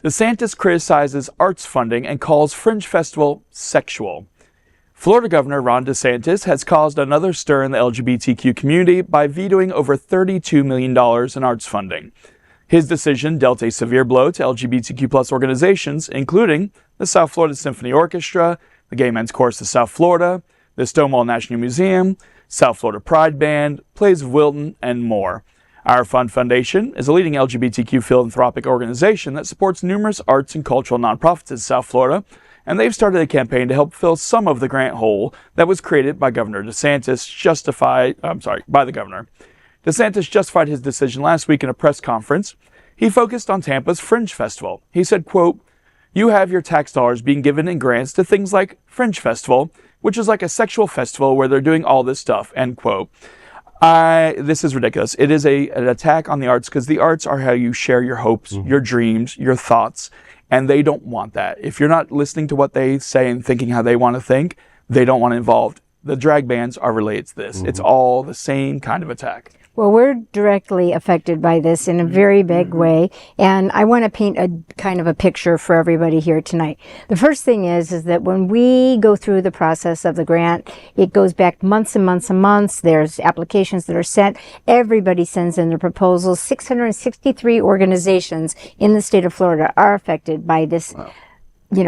DeSantis criticizes arts funding and calls Fringe Festival sexual. Florida Governor Ron DeSantis has caused another stir in the LGBTQ community by vetoing over $32 million in arts funding. His decision dealt a severe blow to LGBTQ+ organizations, including the South Florida Symphony Orchestra, the Gay Men's Chorus of South Florida, the Stonewall National Museum, South Florida Pride Band, Plays of Wilton, and more. Our Fund Foundation is a leading LGBTQ philanthropic organization that supports numerous arts and cultural nonprofits in South Florida, and they've started a campaign to help fill some of the grant hole that was created by Governor DeSantis, by the governor. DeSantis justified his decision last week in a press conference. He focused on Tampa's Fringe Festival. He said, quote, "You have your tax dollars being given in grants to things like Fringe Festival, which is like a sexual festival where they're doing all this stuff," end quote. This is ridiculous. It is an attack on the arts because the arts are how you share your hopes, your dreams, your thoughts, and they don't want that. If you're not listening to what they say and thinking how they want to think, they don't want involved. The drag bands are related to this. It's all the same kind of attack. Well, we're directly affected by this in a very big way, and I want to paint a kind of a picture for everybody here tonight. The first thing is that when we go through the process of the grant, it goes back months and months and months. There's applications that are sent. Everybody sends in their proposals. 663 organizations in the state of Florida are affected by this. Wow.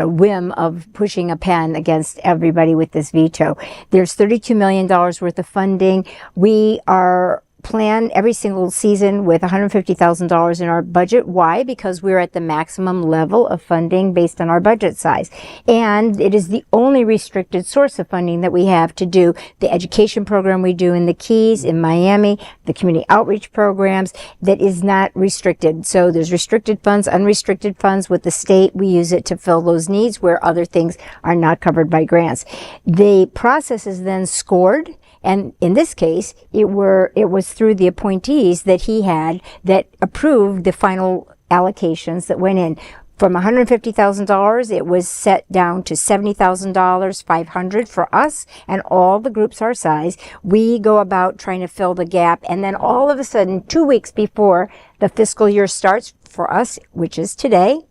Whim of pushing a pen against everybody with this veto. There's $32 million worth of funding. We are plan every single season with $150,000 in our budget. Why? Because we're at the maximum level of funding based on our budget size. And it is the only restricted source of funding that we have to do the education program we do in the Keys, in Miami, the community outreach programs that is not restricted. So there's restricted funds, unrestricted funds. With the state, we use it to fill those needs where other things are not covered by grants. The process is then scored. And in this case, it was through the appointees that he had that approved the final allocations that went in. From $150,000, it was set down to $70,000, $500 for us and all the groups our size. We go about trying to fill the gap, and then all of a sudden, 2 weeks before the fiscal year starts for us, which is today,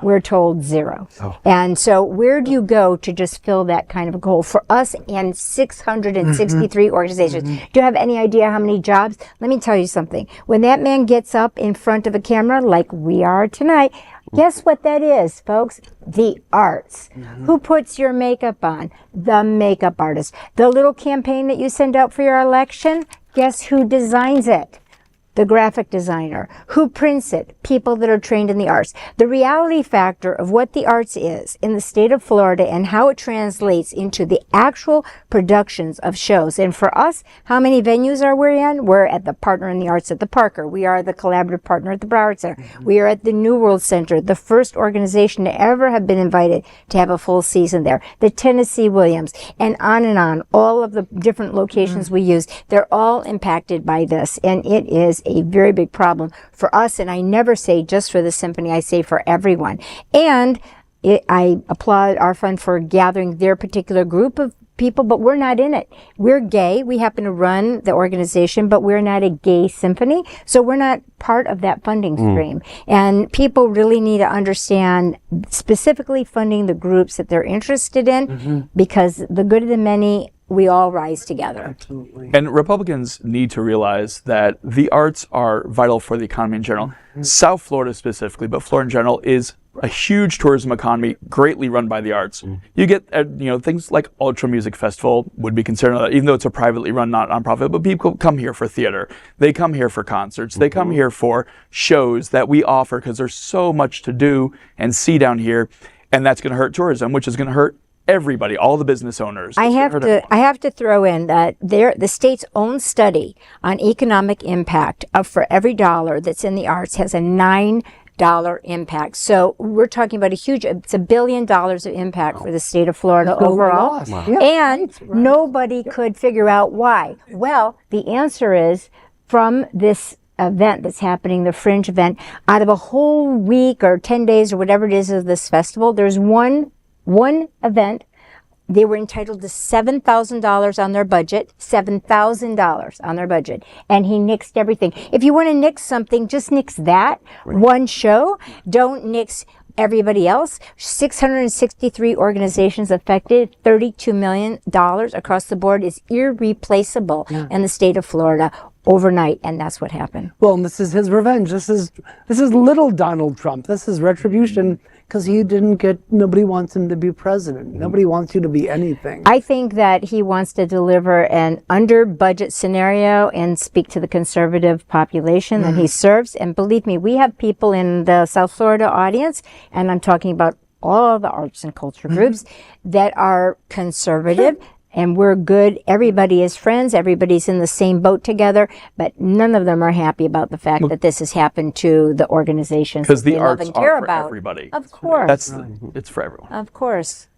we're told zero. Oh. And so where do you go to just fill that kind of a goal for us and 663 organizations? Do you have any idea how many jobs? Let me tell you something. When that man gets up in front of a camera like we are tonight, guess what that is, folks? The arts. Who puts your makeup on? The makeup artist. The little campaign that you send out for your election, guess who designs it? The graphic designer. Who prints it? People that are trained in the arts. The reality factor of what the arts is in the state of Florida and how it translates into the actual productions of shows. And for us, how many venues are we in? We're at the Partner in the Arts at the Parker. We are the collaborative partner at the Broward Center. We are at the New World Center, the first organization to ever have been invited to have a full season there. The Tennessee Williams, and on, all of the different locations we use, they're all impacted by this. And it is a very big problem for us, and I never say just for the symphony, I say for everyone. And I applaud our fund for gathering their particular group of people, but we're not in it. We're gay. We happen to run the organization, but we're not a gay symphony, so we're not part of that funding stream. And people really need to understand specifically funding the groups that they're interested in, because the good of the many, we all rise together. Absolutely. And Republicans need to realize that the arts are vital for the economy in general. South Florida specifically, but Florida in general, is a huge tourism economy greatly run by the arts. You get things like Ultra Music Festival would be considered, even though it's a privately run, not nonprofit, but people come here for theater. They come here for concerts. They come here for shows that we offer because there's so much to do and see down here, and that's going to hurt tourism, which is going to hurt everybody, all the business owners. I have to throw in that the state's own study on economic impact of for every dollar that's in the arts has a $9 impact. So we're talking about it's $1 billion of impact for the state of Florida overall. Wow. And nobody could figure out why. Well, the answer is from this event that's happening, the Fringe event, out of a whole week or 10 days or whatever it is of this festival, there's one event. They were entitled to $7,000 on their budget, $7,000 on their budget. And he nixed everything. If you want to nix something, just nix that one show. Don't nix everybody else, 663 organizations affected, $32 million across the board is irreplaceable in the state of Florida overnight, and that's what happened. Well, and this is his revenge. This is little Donald Trump. This is retribution because nobody wants him to be president. Nobody wants you to be anything. I think that he wants to deliver an under budget scenario and speak to the conservative population that he serves. And believe me, we have people in the South Florida audience, and I'm talking about all the arts and culture groups that are conservative. And we're good. Everybody is friends. Everybody's in the same boat together. But none of them are happy about the fact that this has happened to the organizations Because that the they love arts and care are for about. everybody. Of course. It's for everyone. Of course.